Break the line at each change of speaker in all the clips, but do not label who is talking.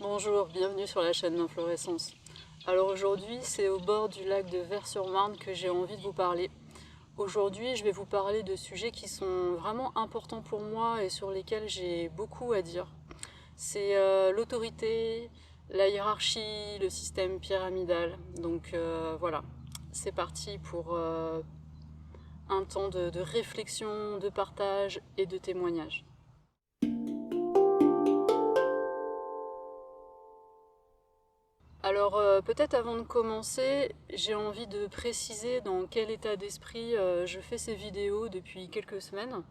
Bonjour, bienvenue sur la chaîne d'Inflorescence. Alors aujourd'hui, c'est au bord du lac de Vers-sur-Marne que j'ai envie de vous parler. Aujourd'hui, je vais vous parler de sujets qui sont vraiment importants pour moi et sur lesquels j'ai beaucoup à dire. C'est l'autorité, la hiérarchie, le système pyramidal. Donc voilà, c'est parti pour un temps de réflexion, de partage et de témoignage. Alors peut-être avant de commencer, j'ai envie de préciser dans quel état d'esprit je fais ces vidéos depuis quelques semaines.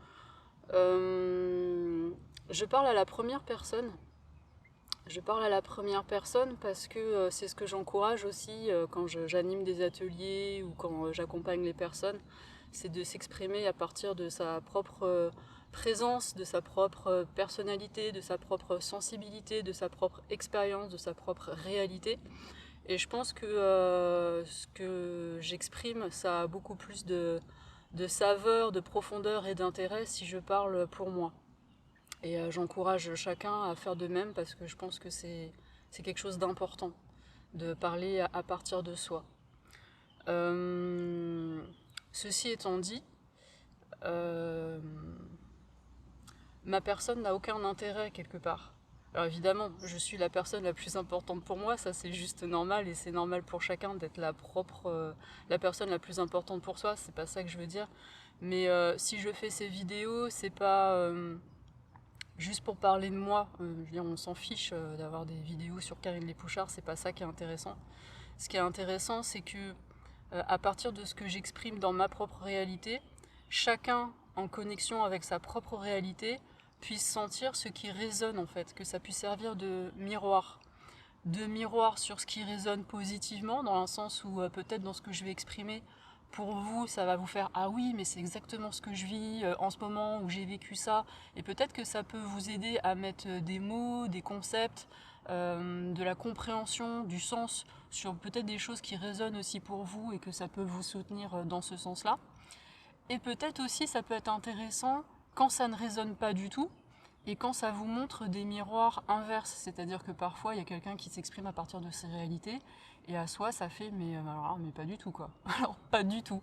Je parle à la première personne. Je parle à la première personne parce que c'est ce que j'encourage aussi quand j'anime des ateliers ou quand j'accompagne les personnes, c'est de s'exprimer à partir de sa propre présence, de sa propre personnalité, de sa propre sensibilité, de sa propre expérience, de sa propre réalité. Et je pense que ce que j'exprime, ça a beaucoup plus de saveur, de profondeur et d'intérêt si je parle pour moi. Et j'encourage chacun à faire de même parce que je pense que c'est quelque chose d'important de parler à partir de soi. Ceci étant dit, ma personne n'a aucun intérêt quelque part. Alors évidemment, je suis la personne la plus importante pour moi, ça c'est juste normal et c'est normal pour chacun d'être la personne la plus importante pour soi, c'est pas ça que je veux dire. Mais si je fais ces vidéos, c'est pas juste pour parler de moi. Je veux dire, on s'en fiche d'avoir des vidéos sur Karine Lépouchard, c'est pas ça qui est intéressant. Ce qui est intéressant, c'est que à partir de ce que j'exprime dans ma propre réalité, chacun en connexion avec sa propre réalité puisse sentir ce qui résonne en fait, que ça puisse servir de miroir sur ce qui résonne positivement, dans un sens où peut-être dans ce que je vais exprimer, pour vous, ça va vous faire « Ah oui, mais c'est exactement ce que je vis en ce moment où j'ai vécu ça ». Et peut-être que ça peut vous aider à mettre des mots, des concepts, de la compréhension, du sens sur peut-être des choses qui résonnent aussi pour vous et que ça peut vous soutenir dans ce sens-là. Et peut-être aussi ça peut être intéressant quand ça ne résonne pas du tout et quand ça vous montre des miroirs inverses, c'est-à-dire que parfois il y a quelqu'un qui s'exprime à partir de ses réalités et à soi ça fait mais pas du tout quoi. Alors pas du tout.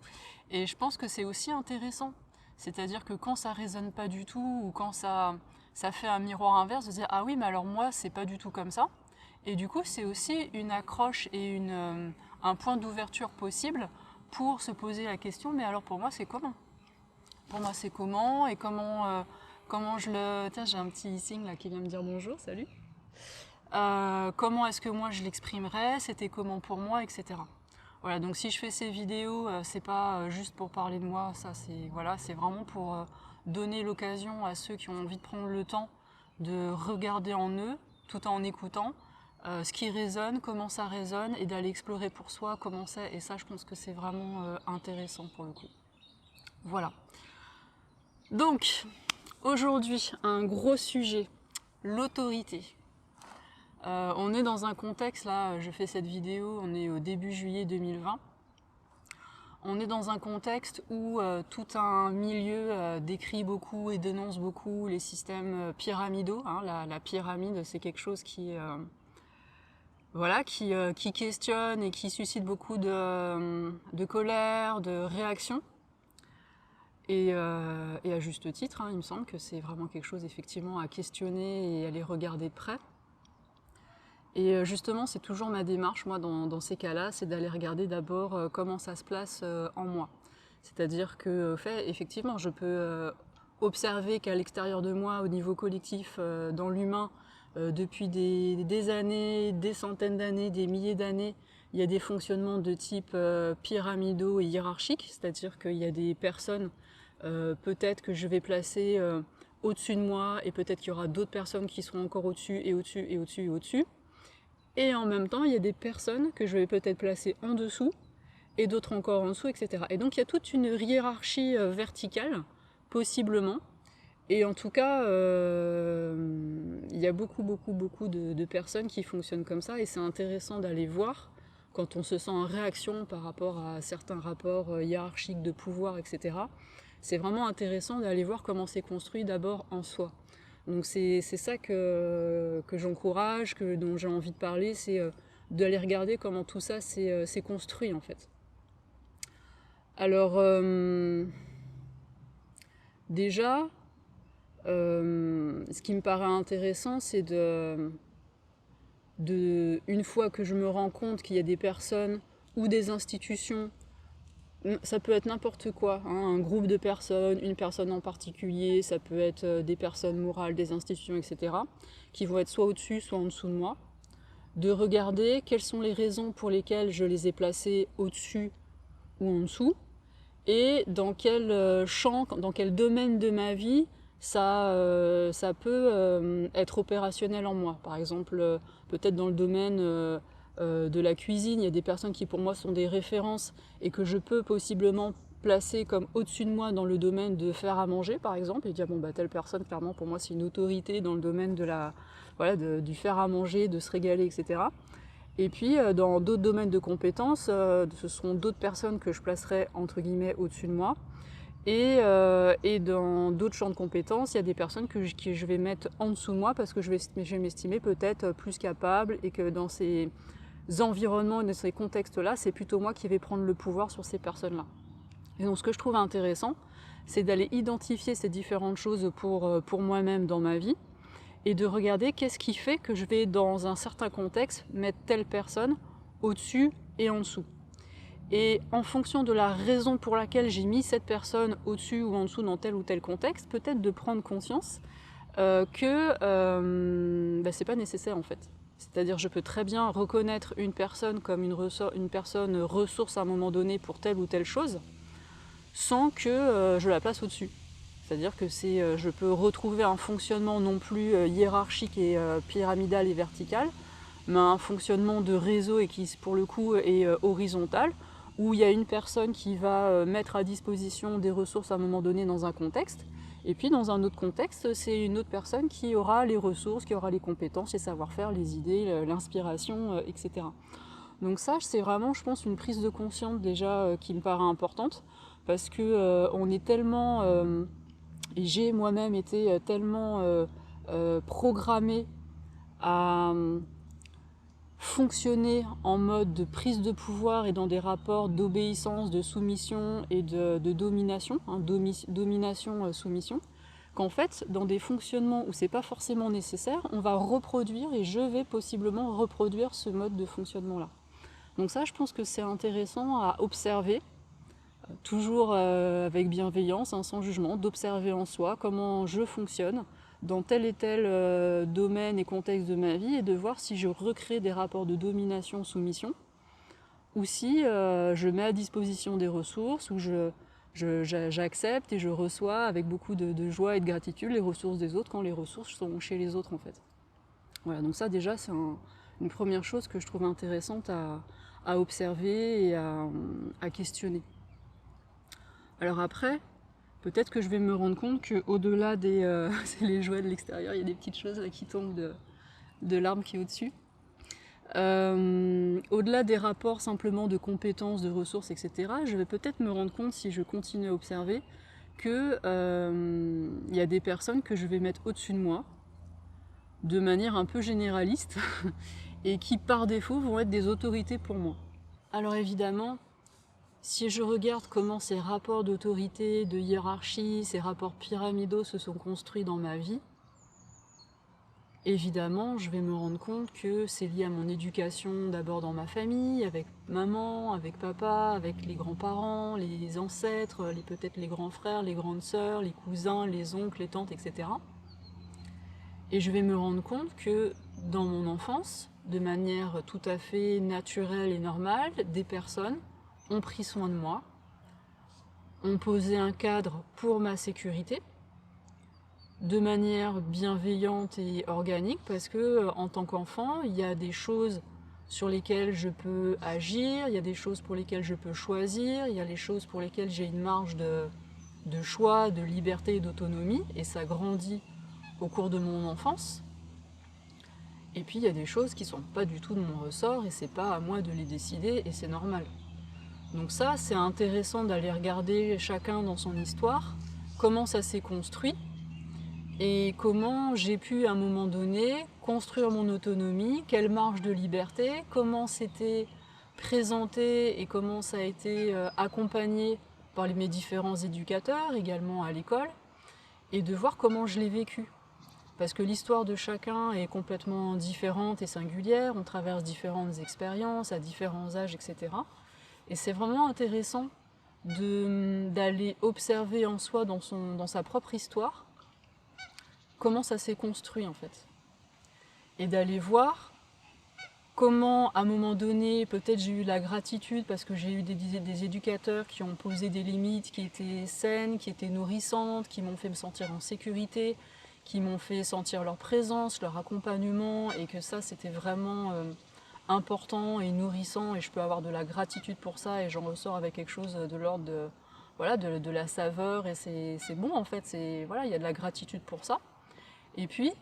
Et je pense que c'est aussi intéressant, c'est-à-dire que quand ça résonne pas du tout ou quand ça fait un miroir inverse, de dire ah oui mais alors moi c'est pas du tout comme ça. Et du coup c'est aussi une accroche et un point d'ouverture possible pour se poser la question, mais alors pour moi c'est comment? Pour moi c'est comment et comment je le... Tiens, j'ai un petit signe là qui vient me dire bonjour, salut. Comment est-ce que moi je l'exprimerais, c'était comment pour moi, etc. Voilà, donc si je fais ces vidéos, c'est pas juste pour parler de moi, ça c'est voilà, c'est vraiment pour donner l'occasion à ceux qui ont envie de prendre le temps de regarder en eux, tout en écoutant, ce qui résonne, comment ça résonne, et d'aller explorer pour soi comment c'est. Et ça, je pense que c'est vraiment intéressant pour le coup. Voilà. Donc, aujourd'hui, un gros sujet, l'autorité. On est dans un contexte, là, je fais cette vidéo, on est au début juillet 2020. On est dans un contexte où tout un milieu décrit beaucoup et dénonce beaucoup les systèmes pyramidaux. Hein. La pyramide, c'est quelque chose qui questionne et qui suscite beaucoup de colère, de réaction. Et à juste titre, hein, il me semble que c'est vraiment quelque chose effectivement à questionner et à les regarder de près. Et justement, c'est toujours ma démarche, moi, dans ces cas-là, c'est d'aller regarder d'abord comment ça se place en moi. C'est-à-dire que, effectivement, je peux observer qu'à l'extérieur de moi, au niveau collectif, dans l'humain, depuis des années, des centaines d'années, des milliers d'années, il y a des fonctionnements de type pyramidaux et hiérarchiques, c'est-à-dire qu'il y a des personnes, peut-être que je vais placer au-dessus de moi, et peut-être qu'il y aura d'autres personnes qui seront encore au-dessus, et au-dessus, et au-dessus, et au-dessus. Et en même temps, il y a des personnes que je vais peut-être placer en dessous, et d'autres encore en dessous, etc. Et donc il y a toute une hiérarchie verticale, possiblement. Et en tout cas, il y a beaucoup de personnes qui fonctionnent comme ça, et c'est intéressant d'aller voir, quand on se sent en réaction par rapport à certains rapports hiérarchiques de pouvoir, etc. C'est vraiment intéressant d'aller voir comment c'est construit d'abord en soi. Donc c'est ça que j'encourage, dont j'ai envie de parler, c'est d'aller regarder comment tout ça s'est construit en fait. Alors déjà, ce qui me paraît intéressant, c'est une fois que je me rends compte qu'il y a des personnes ou des institutions, ça peut être n'importe quoi, hein, un groupe de personnes, une personne en particulier, ça peut être des personnes morales, des institutions, etc., qui vont être soit au-dessus, soit en dessous de moi, de regarder quelles sont les raisons pour lesquelles je les ai placées au-dessus ou en dessous, et dans quel champ, dans quel domaine de ma vie ça peut être opérationnel en moi. Par exemple, peut-être dans le domaine de la cuisine, il y a des personnes qui pour moi sont des références et que je peux possiblement placer comme au-dessus de moi dans le domaine de faire à manger, par exemple, et dire bon bah telle personne clairement pour moi c'est une autorité dans le domaine de du faire à manger, de se régaler, etc. Et puis dans d'autres domaines de compétences, ce seront d'autres personnes que je placerai entre guillemets au-dessus de moi. Et dans d'autres champs de compétences, il y a des personnes que je vais mettre en dessous de moi parce que je vais m'estimer peut-être plus capable, et que dans ces environnements et dans ces contextes-là, c'est plutôt moi qui vais prendre le pouvoir sur ces personnes-là. Et donc ce que je trouve intéressant, c'est d'aller identifier ces différentes choses pour moi-même dans ma vie, et de regarder qu'est-ce qui fait que je vais dans un certain contexte mettre telle personne au-dessus et en dessous. Et en fonction de la raison pour laquelle j'ai mis cette personne au-dessus ou en dessous dans tel ou tel contexte, peut-être de prendre conscience que c'est pas nécessaire en fait. C'est-à-dire je peux très bien reconnaître une personne comme une personne ressource à un moment donné pour telle ou telle chose, sans que je la place au-dessus. C'est-à-dire que je peux retrouver un fonctionnement non plus hiérarchique et pyramidal et vertical, mais un fonctionnement de réseau et qui pour le coup est horizontal, où il y a une personne qui va mettre à disposition des ressources à un moment donné dans un contexte, et puis dans un autre contexte, c'est une autre personne qui aura les ressources, qui aura les compétences, les savoir-faire, les idées, l'inspiration, etc. Donc ça, c'est vraiment, je pense, une prise de conscience déjà qui me paraît importante, parce que on est tellement, et j'ai moi-même été tellement programmée à fonctionner en mode de prise de pouvoir et dans des rapports d'obéissance, de soumission et de domination, hein, domination-soumission, qu'en fait, dans des fonctionnements où c'est pas forcément nécessaire, on va reproduire, et je vais possiblement reproduire ce mode de fonctionnement-là. Donc ça, je pense que c'est intéressant à observer, toujours avec bienveillance, hein, sans jugement, d'observer en soi comment je fonctionne dans tel et tel domaine et contexte de ma vie, et de voir si je recrée des rapports de domination-soumission, ou si je mets à disposition des ressources, ou j'accepte et je reçois avec beaucoup de joie et de gratitude les ressources des autres quand les ressources sont chez les autres en fait. Voilà, donc ça déjà c'est une première chose que je trouve intéressante à observer et à questionner. Alors après, peut-être que je vais me rendre compte qu'au-delà c'est les jouets de l'extérieur, il y a des petites choses là qui tombent de l'arbre qui est au-dessus. Au-delà des rapports simplement de compétences, de ressources, etc., je vais peut-être me rendre compte, si je continue à observer, qu'il y a des personnes que je vais mettre au-dessus de moi, de manière un peu généraliste, et qui par défaut vont être des autorités pour moi. Alors évidemment, si je regarde comment ces rapports d'autorité, de hiérarchie, ces rapports pyramidaux se sont construits dans ma vie, évidemment, je vais me rendre compte que c'est lié à mon éducation, d'abord dans ma famille, avec maman, avec papa, avec les grands-parents, les ancêtres, peut-être les grands frères, les grandes sœurs, les cousins, les oncles, les tantes, etc. Et je vais me rendre compte que dans mon enfance, de manière tout à fait naturelle et normale, des personnes ont pris soin de moi, ont posé un cadre pour ma sécurité, de manière bienveillante et organique, parce que en tant qu'enfant, il y a des choses sur lesquelles je peux agir, il y a des choses pour lesquelles je peux choisir, il y a les choses pour lesquelles j'ai une marge de choix, de liberté et d'autonomie, et ça grandit au cours de mon enfance. Et puis il y a des choses qui ne sont pas du tout de mon ressort, et c'est pas à moi de les décider, et c'est normal. Donc ça, c'est intéressant d'aller regarder chacun dans son histoire, comment ça s'est construit, et comment j'ai pu à un moment donné construire mon autonomie, quelle marge de liberté, comment c'était présenté et comment ça a été accompagné par mes différents éducateurs, également à l'école, et de voir comment je l'ai vécu. Parce que l'histoire de chacun est complètement différente et singulière, on traverse différentes expériences à différents âges, etc. Et c'est vraiment intéressant d'aller observer en soi, dans sa propre histoire, comment ça s'est construit en fait. Et d'aller voir comment, à un moment donné, peut-être j'ai eu la gratitude parce que j'ai eu des éducateurs qui ont posé des limites qui étaient saines, qui étaient nourrissantes, qui m'ont fait me sentir en sécurité, qui m'ont fait sentir leur présence, leur accompagnement, et que ça, c'était vraiment important et nourrissant, et je peux avoir de la gratitude pour ça, et j'en ressors avec quelque chose de l'ordre de, voilà, de la saveur, et c'est bon en fait, voilà, il y a de la gratitude pour ça. Et puis,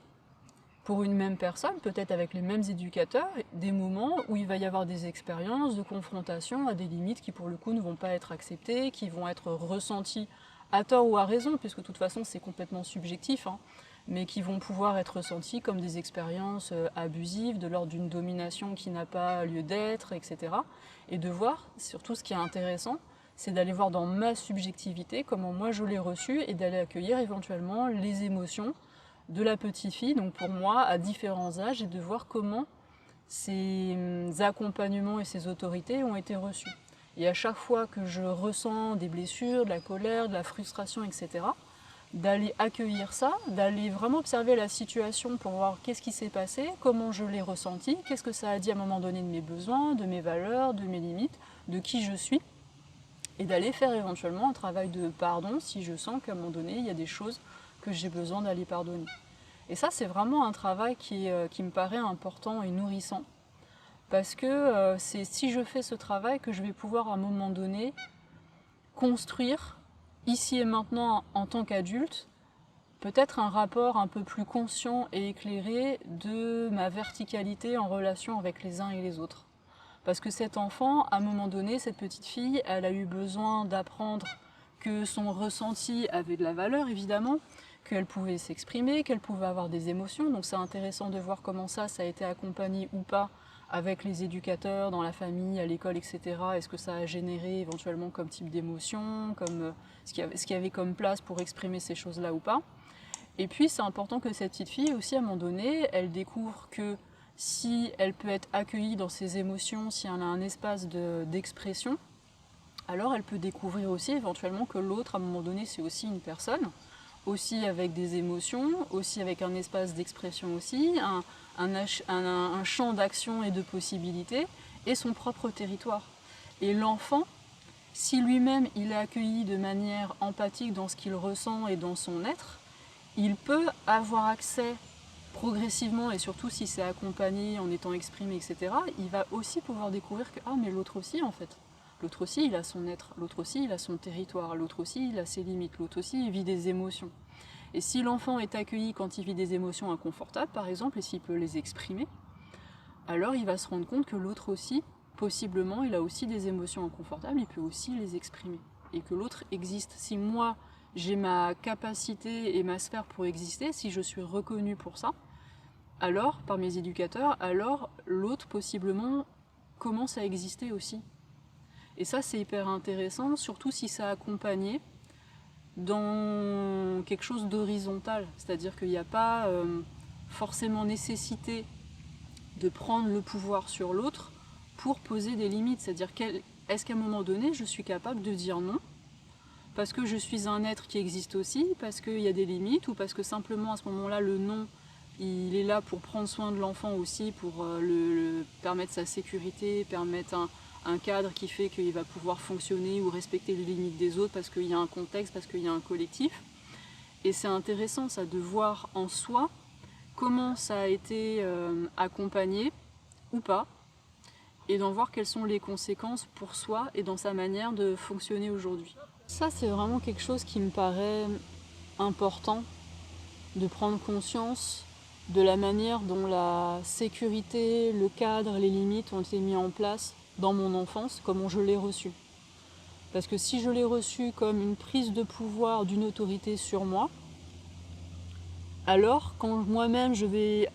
pour une même personne, peut-être avec les mêmes éducateurs, des moments où il va y avoir des expériences de confrontation à des limites qui pour le coup ne vont pas être acceptées, qui vont être ressenties à tort ou à raison, puisque de toute façon c'est complètement subjectif, hein, mais qui vont pouvoir être ressenties comme des expériences abusives, de l'ordre d'une domination qui n'a pas lieu d'être, etc. Et de voir, surtout ce qui est intéressant, c'est d'aller voir dans ma subjectivité comment moi je l'ai reçu et d'aller accueillir éventuellement les émotions de la petite fille, donc pour moi, à différents âges, et de voir comment ces accompagnements et ces autorités ont été reçus. Et à chaque fois que je ressens des blessures, de la colère, de la frustration, etc., d'aller accueillir ça, d'aller vraiment observer la situation pour voir qu'est-ce qui s'est passé, comment je l'ai ressenti, qu'est-ce que ça a dit à un moment donné de mes besoins, de mes valeurs, de mes limites, de qui je suis, et d'aller faire éventuellement un travail de pardon si je sens qu'à un moment donné, il y a des choses que j'ai besoin d'aller pardonner. Et ça, c'est vraiment un travail qui me paraît important et nourrissant, parce que c'est si je fais ce travail que je vais pouvoir à un moment donné construire, ici et maintenant en tant qu'adulte, peut-être un rapport un peu plus conscient et éclairé de ma verticalité en relation avec les uns et les autres. Parce que cet enfant, à un moment donné, cette petite fille, elle a eu besoin d'apprendre que son ressenti avait de la valeur, évidemment, qu'elle pouvait s'exprimer, qu'elle pouvait avoir des émotions. Donc c'est intéressant de voir comment ça a été accompagné ou pas avec les éducateurs, dans la famille, à l'école, etc. Est-ce que ça a généré éventuellement comme type d'émotion, comme ce qu'il y avait comme place pour exprimer ces choses-là ou pas. Et puis c'est important que cette petite fille aussi, à un moment donné, elle découvre que si elle peut être accueillie dans ses émotions, si elle a un espace d'expression, alors elle peut découvrir aussi éventuellement que l'autre, à un moment donné, c'est aussi une personne, aussi avec des émotions, aussi avec un espace d'expression aussi, un champ d'action et de possibilités, et son propre territoire. Et l'enfant, si lui-même il est accueilli de manière empathique dans ce qu'il ressent et dans son être, il peut avoir accès progressivement, et surtout si c'est accompagné, en étant exprimé, etc., il va aussi pouvoir découvrir que, ah mais l'autre aussi en fait. L'autre aussi il a son être, l'autre aussi il a son territoire, l'autre aussi il a ses limites, l'autre aussi il vit des émotions. Et si l'enfant est accueilli quand il vit des émotions inconfortables, par exemple, et s'il peut les exprimer, alors il va se rendre compte que l'autre aussi, possiblement, il a aussi des émotions inconfortables, il peut aussi les exprimer. Et que l'autre existe. Si moi, j'ai ma capacité et ma sphère pour exister, si je suis reconnue pour ça, alors, par mes éducateurs, alors l'autre, possiblement, commence à exister aussi. Et ça, c'est hyper intéressant, surtout si ça accompagné dans quelque chose d'horizontal. C'est-à-dire qu'il n'y a pas forcément nécessité de prendre le pouvoir sur l'autre pour poser des limites. C'est-à-dire, est-ce qu'à un moment donné, je suis capable de dire non parce que je suis un être qui existe aussi, parce qu'il y a des limites, ou parce que simplement à ce moment-là, le non, il est là pour prendre soin de l'enfant aussi, pour le permettre sa sécurité, permettre un cadre qui fait qu'il va pouvoir fonctionner ou respecter les limites des autres parce qu'il y a un contexte, parce qu'il y a un collectif. Et c'est intéressant ça de voir en soi comment ça a été accompagné ou pas, et d'en voir quelles sont les conséquences pour soi et dans sa manière de fonctionner aujourd'hui. Ça, c'est vraiment quelque chose qui me paraît important, de prendre conscience de la manière dont la sécurité, le cadre, les limites ont été mis en place dans mon enfance, comment je l'ai reçu. Parce que si je l'ai reçu comme une prise de pouvoir d'une autorité sur moi, Alors, quand moi-même je vais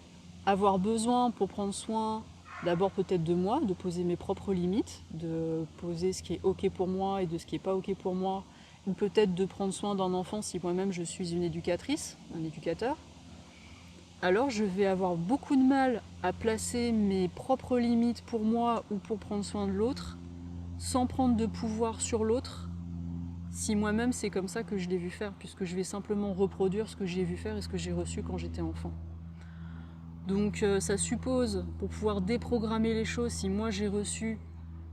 avoir besoin pour prendre soin d'abord peut-être de moi, de poser mes propres limites, de poser ce qui est ok pour moi et de ce qui n'est pas ok pour moi, ou peut-être de prendre soin d'un enfant si moi-même je suis une éducatrice, un éducateur, alors je vais avoir beaucoup de mal à placer mes propres limites pour moi ou pour prendre soin de l'autre, sans prendre de pouvoir sur l'autre, si moi-même c'est comme ça que je l'ai vu faire, puisque je vais simplement reproduire ce que j'ai vu faire et ce que j'ai reçu quand j'étais enfant. Donc ça suppose, pour pouvoir déprogrammer les choses, si moi j'ai reçu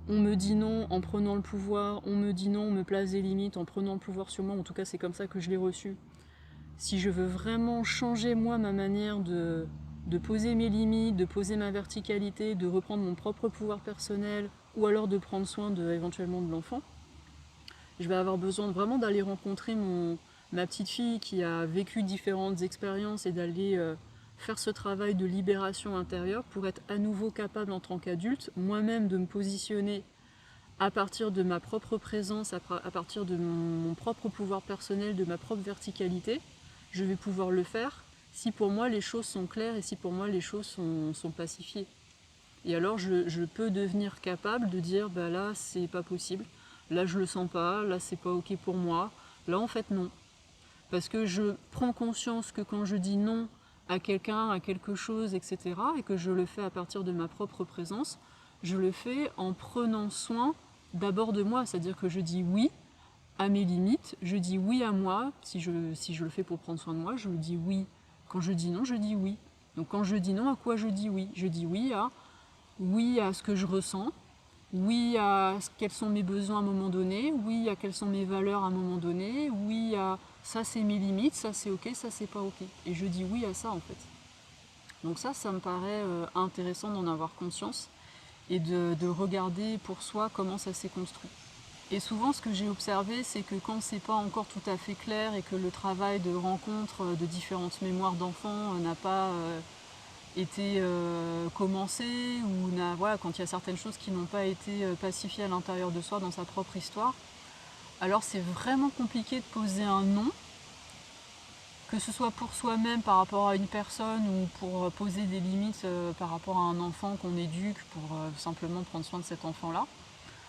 on me dit non en prenant le pouvoir, on me dit non, on me place des limites en prenant le pouvoir sur moi, en tout cas c'est comme ça que je l'ai reçu. Si je veux vraiment changer moi ma manière de poser mes limites, de poser ma verticalité, de reprendre mon propre pouvoir personnel, ou alors de prendre soin éventuellement de l'enfant, je vais avoir besoin vraiment d'aller rencontrer ma petite fille qui a vécu différentes expériences et d'aller faire ce travail de libération intérieure pour être à nouveau capable en tant qu'adulte, moi-même de me positionner à partir de ma propre présence, à partir de mon propre pouvoir personnel, de ma propre verticalité. Je vais pouvoir le faire si pour moi les choses sont claires et si pour moi les choses sont pacifiées. Et alors je peux devenir capable de dire bah là c'est pas possible, là je le sens pas, là c'est pas ok pour moi, là en fait non. Parce que je prends conscience que quand je dis non à quelqu'un, à quelque chose, etc., et que je le fais à partir de ma propre présence, je le fais en prenant soin d'abord de moi, c'est-à-dire que je dis oui à mes limites, je dis oui à moi, si je le fais pour prendre soin de moi, je le dis oui. Quand je dis non, je dis oui. Donc quand je dis non, à quoi je dis oui? Je dis oui à ce que je ressens, oui à quels sont mes besoins à un moment donné, oui à quelles sont mes valeurs à un moment donné, oui à ça c'est mes limites, ça c'est ok, ça c'est pas ok. Et je dis oui à ça en fait. Donc ça me paraît intéressant d'en avoir conscience et de regarder pour soi comment ça s'est construit. Et souvent, ce que j'ai observé, c'est que quand c'est pas encore tout à fait clair et que le travail de rencontre de différentes mémoires d'enfants n'a pas été commencé, ou voilà, quand il y a certaines choses qui n'ont pas été pacifiées à l'intérieur de soi dans sa propre histoire, alors c'est vraiment compliqué de poser un non, que ce soit pour soi-même par rapport à une personne ou pour poser des limites par rapport à un enfant qu'on éduque pour simplement prendre soin de cet enfant-là.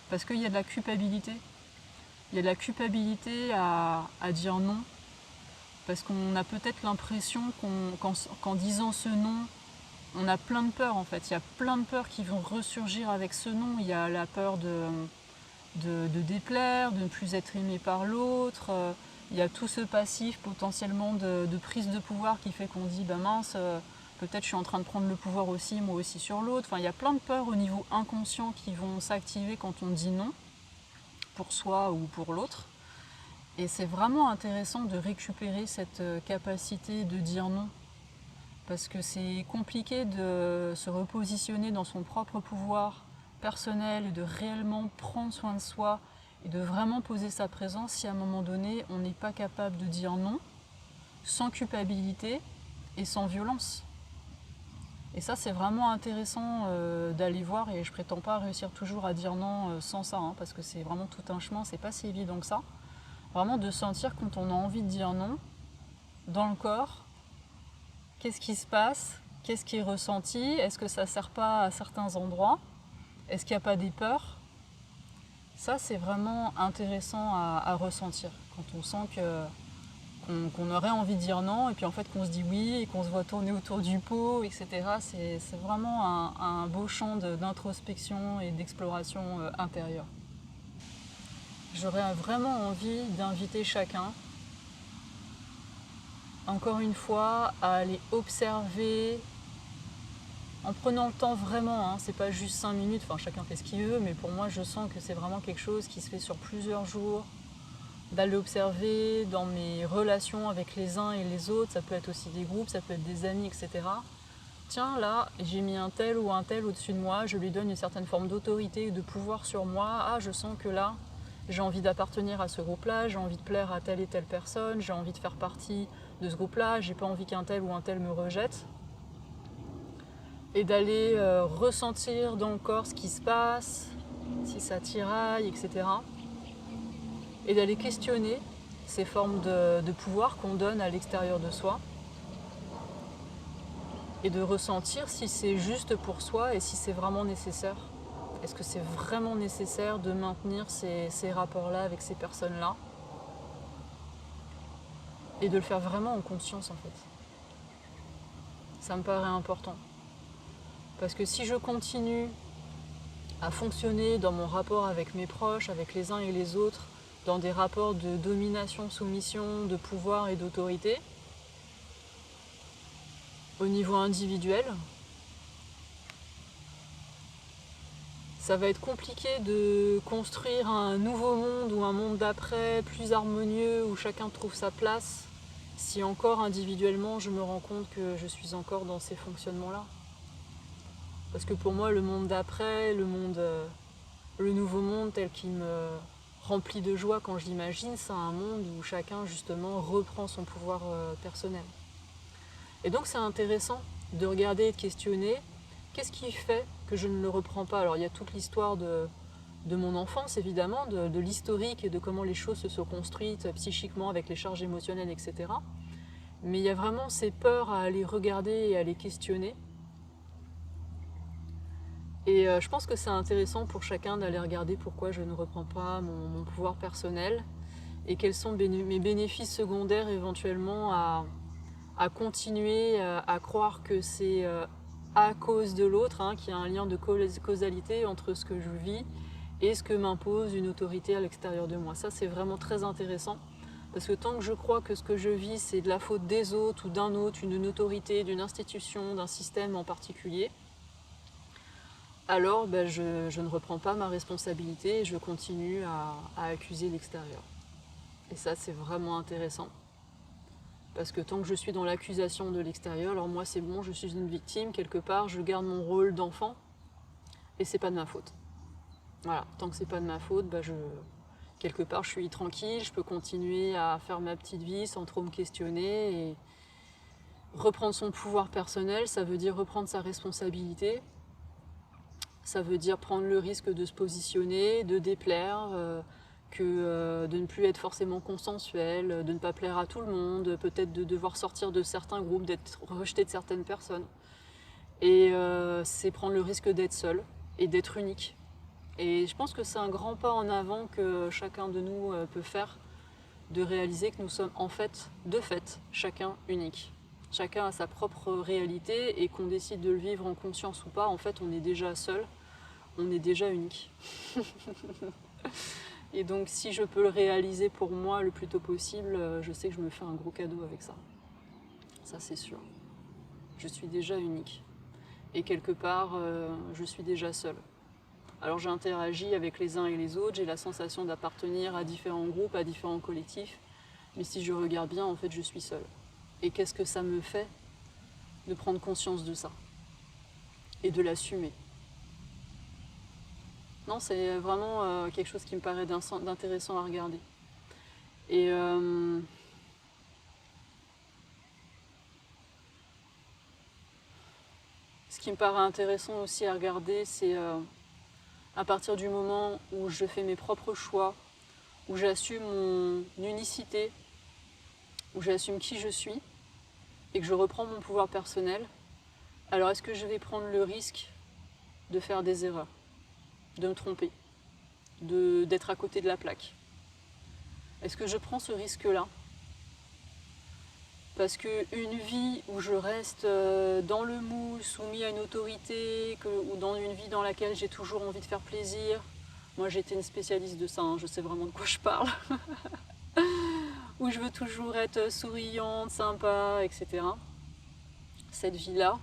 Parce qu'il y a de la culpabilité. Il y a de la culpabilité à dire non. Parce qu'on a peut-être l'impression qu'en disant ce non, on a plein de peurs en fait. Il y a plein de peurs qui vont ressurgir avec ce non. Il y a la peur de déplaire, de ne plus être aimé par l'autre. Il y a tout ce passif potentiellement de prise de pouvoir qui fait qu'on dit bah mince, peut-être je suis en train de prendre le pouvoir aussi, moi aussi sur l'autre. Enfin, il y a plein de peurs au niveau inconscient qui vont s'activer quand on dit non, pour soi ou pour l'autre. Et c'est vraiment intéressant de récupérer cette capacité de dire non. Parce que c'est compliqué de se repositionner dans son propre pouvoir personnel et de réellement prendre soin de soi et de vraiment poser sa présence si à un moment donné on n'est pas capable de dire non sans culpabilité et sans violence. Et ça c'est vraiment intéressant d'aller voir, et je prétends pas réussir toujours à dire non sans ça, hein, parce que c'est vraiment tout un chemin, c'est pas si évident que ça. Vraiment de sentir quand on a envie de dire non dans le corps. Qu'est-ce qui se passe? Qu'est-ce qui est ressenti? Est-ce que ça ne sert pas à certains endroits? Est-ce qu'il n'y a pas des peurs? Ça, c'est vraiment intéressant à ressentir. Quand on sent qu'on aurait envie de dire non, et puis en fait qu'on se dit oui, et qu'on se voit tourner autour du pot, etc. C'est vraiment un beau champ d'introspection et d'exploration intérieure. J'aurais vraiment envie d'inviter chacun, encore une fois, à aller observer en prenant le temps vraiment, hein, c'est pas juste 5 minutes, enfin chacun fait ce qu'il veut, mais pour moi je sens que c'est vraiment quelque chose qui se fait sur plusieurs jours, d'aller observer dans mes relations avec les uns et les autres, ça peut être aussi des groupes, ça peut être des amis, etc. Tiens, là, j'ai mis un tel ou un tel au-dessus de moi, je lui donne une certaine forme d'autorité et de pouvoir sur moi. Ah, je sens que là, j'ai envie d'appartenir à ce groupe-là, j'ai envie de plaire à telle et telle personne, j'ai envie de faire partie de ce groupe-là, j'ai pas envie qu'un tel ou un tel me rejette. Et d'aller ressentir dans le corps ce qui se passe, si ça tiraille, etc. Et d'aller questionner ces formes de pouvoir qu'on donne à l'extérieur de soi. et de ressentir si c'est juste pour soi et si c'est vraiment nécessaire. Est-ce que c'est vraiment nécessaire de maintenir ces rapports-là avec ces personnes-là? Et de le faire vraiment en conscience en fait. Ça me paraît important. Parce que si je continue à fonctionner dans mon rapport avec mes proches, avec les uns et les autres, dans des rapports de domination, soumission, de pouvoir et d'autorité, au niveau individuel, ça va être compliqué de construire un nouveau monde ou un monde d'après plus harmonieux où chacun trouve sa place si encore individuellement je me rends compte que je suis encore dans ces fonctionnements-là. Parce que pour moi le monde d'après, le nouveau monde tel qu'il me remplit de joie quand je l'imagine, c'est un monde où chacun justement reprend son pouvoir personnel. Et donc c'est intéressant de regarder et de questionner qu'est-ce qui fait que je ne le reprends pas. Alors il y a toute l'histoire de mon enfance évidemment, de l'historique et de comment les choses se sont construites psychiquement avec les charges émotionnelles, etc. Mais il y a vraiment ces peurs à aller regarder et à les questionner. Et je pense que c'est intéressant pour chacun d'aller regarder pourquoi je ne reprends pas mon pouvoir personnel et quels sont mes bénéfices secondaires éventuellement à continuer à croire que c'est à cause de l'autre, hein, qu'il y a un lien de causalité entre ce que je vis et ce que m'impose une autorité à l'extérieur de moi. Ça, c'est vraiment très intéressant. Parce que tant que je crois que ce que je vis, c'est de la faute des autres ou d'un autre, d'une autorité, d'une institution, d'un système en particulier, alors je ne reprends pas ma responsabilité et je continue à accuser l'extérieur. Et ça, c'est vraiment intéressant. Parce que tant que je suis dans l'accusation de l'extérieur, alors moi c'est bon, je suis une victime, quelque part, je garde mon rôle d'enfant et c'est pas de ma faute. Voilà, tant que c'est pas de ma faute, quelque part je suis tranquille, je peux continuer à faire ma petite vie sans trop me questionner. Et reprendre son pouvoir personnel, ça veut dire reprendre sa responsabilité, ça veut dire prendre le risque de se positionner, de déplaire, de ne plus être forcément consensuel, de ne pas plaire à tout le monde, peut-être de devoir sortir de certains groupes, d'être rejeté de certaines personnes. Et c'est prendre le risque d'être seul et d'être unique. Et je pense que c'est un grand pas en avant que chacun de nous peut faire, de réaliser que nous sommes en fait, de fait, chacun unique. Chacun a sa propre réalité et qu'on décide de le vivre en conscience ou pas, en fait on est déjà seul, on est déjà unique. Et donc si je peux le réaliser pour moi le plus tôt possible, je sais que je me fais un gros cadeau avec ça. Ça c'est sûr. Je suis déjà unique. Et quelque part, je suis déjà seule. Alors j'interagis avec les uns et les autres, j'ai la sensation d'appartenir à différents groupes, à différents collectifs, mais si je regarde bien, en fait, je suis seule. Et qu'est-ce que ça me fait de prendre conscience de ça et de l'assumer? Non, c'est vraiment quelque chose qui me paraît d'intéressant à regarder. Et ce qui me paraît intéressant aussi à regarder, c'est à partir du moment où je fais mes propres choix, où j'assume mon unicité, où j'assume qui je suis et que je reprends mon pouvoir personnel, alors est-ce que je vais prendre le risque de faire des erreurs, de me tromper, d'être à côté de la plaque? Est-ce que je prends ce risque-là? Parce qu'une vie où je reste dans le moule, soumis à une autorité, ou dans une vie dans laquelle j'ai toujours envie de faire plaisir, moi j'ai été une spécialiste de ça, hein, je sais vraiment de quoi je parle, où je veux toujours être souriante, sympa, etc. Cette vie-là,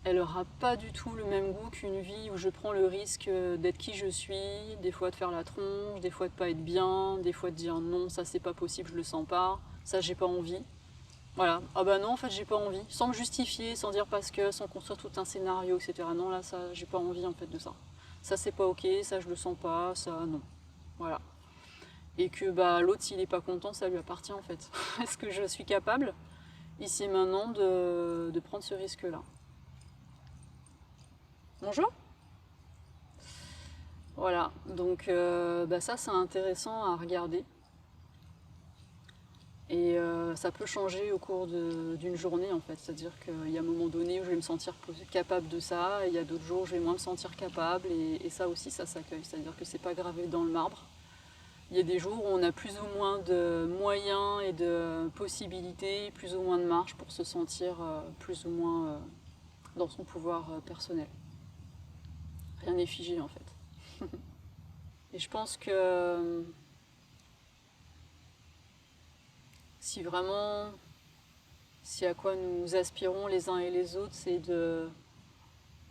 elle n'aura pas du tout le même goût qu'une vie où je prends le risque d'être qui je suis, des fois de faire la tronche, des fois de pas être bien, des fois de dire non, ça c'est pas possible, je le sens pas, ça j'ai pas envie. Voilà, ah bah non en fait j'ai pas envie, sans me justifier, sans dire parce que, sans construire tout un scénario, etc. Non là ça j'ai pas envie en fait de ça. Ça c'est pas ok, ça je le sens pas, ça non. Voilà. Et que l'autre s'il est pas content, ça lui appartient en fait. Est-ce que je suis capable, ici et maintenant, de prendre ce risque-là? Bonjour. Voilà, donc ça c'est intéressant à regarder. Et ça peut changer au cours d'une journée en fait, c'est-à-dire qu'il y a un moment donné où je vais me sentir capable de ça, et il y a d'autres jours où je vais moins me sentir capable, et ça aussi ça s'accueille, c'est-à-dire que c'est pas gravé dans le marbre. Il y a des jours où on a plus ou moins de moyens et de possibilités, plus ou moins de marge pour se sentir plus ou moins dans son pouvoir personnel. Rien n'est figé en fait. Et je pense que si vraiment, si à quoi nous aspirons les uns et les autres, c'est de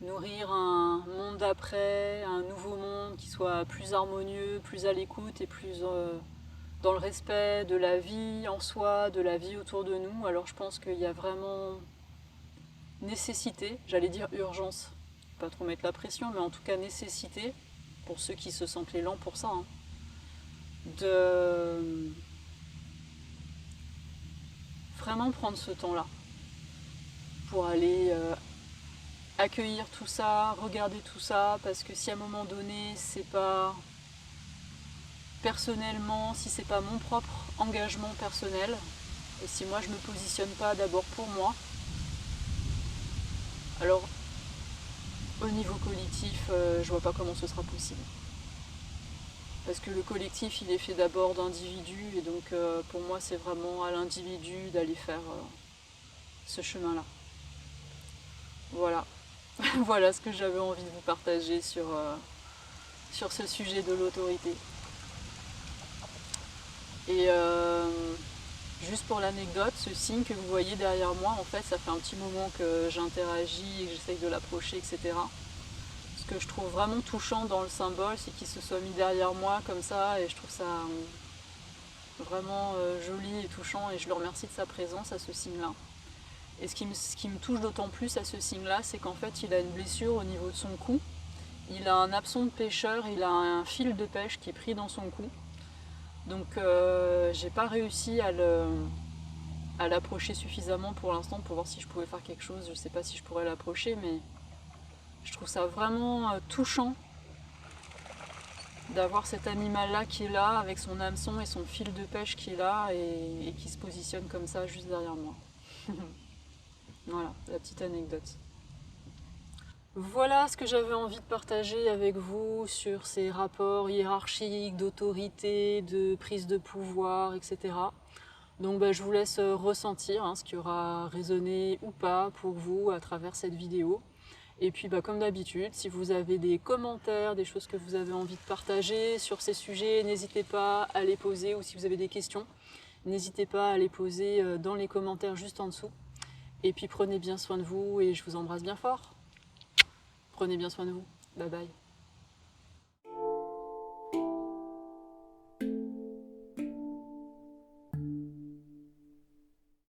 nourrir un monde d'après, un nouveau monde qui soit plus harmonieux, plus à l'écoute et plus dans le respect de la vie en soi, de la vie autour de nous, alors je pense qu'il y a vraiment nécessité, j'allais dire urgence, pas trop mettre la pression, mais en tout cas nécessité, pour ceux qui se sentent l'élan pour ça, hein, de vraiment prendre ce temps-là pour aller accueillir tout ça, regarder tout ça, parce que si à un moment donné c'est pas personnellement, si c'est pas mon propre engagement personnel, et si moi je me positionne pas d'abord pour moi, alors au niveau collectif, je vois pas comment ce sera possible. Parce que le collectif il est fait d'abord d'individus, et donc pour moi c'est vraiment à l'individu d'aller faire ce chemin-là. Voilà. Voilà ce que j'avais envie de vous partager sur ce sujet de l'autorité. Et juste pour l'anecdote, ce signe que vous voyez derrière moi, en fait, ça fait un petit moment que j'interagis et que j'essaye de l'approcher, etc. Ce que je trouve vraiment touchant dans le symbole, c'est qu'il se soit mis derrière moi comme ça, et je trouve ça vraiment joli et touchant, et je le remercie de sa présence à ce signe-là. Et ce qui me touche d'autant plus à ce signe-là, c'est qu'en fait, il a une blessure au niveau de son cou. Il a un hameçon de pêcheur, il a un fil de pêche qui est pris dans son cou. Donc j'ai pas réussi à l'approcher suffisamment pour l'instant pour voir si je pouvais faire quelque chose. Je sais pas si je pourrais l'approcher, mais je trouve ça vraiment touchant d'avoir cet animal-là qui est là, avec son hameçon et son fil de pêche qui est là, et qui se positionne comme ça juste derrière moi. Voilà, la petite anecdote. Voilà ce que j'avais envie de partager avec vous sur ces rapports hiérarchiques, d'autorité, de prise de pouvoir, etc. Donc je vous laisse ressentir ce qui aura résonné ou pas pour vous à travers cette vidéo. Et puis comme d'habitude, si vous avez des commentaires, des choses que vous avez envie de partager sur ces sujets, n'hésitez pas à les poser, ou si vous avez des questions, n'hésitez pas à les poser dans les commentaires juste en dessous. Et puis prenez bien soin de vous, et je vous embrasse bien fort. Prenez bien soin de vous. Bye bye.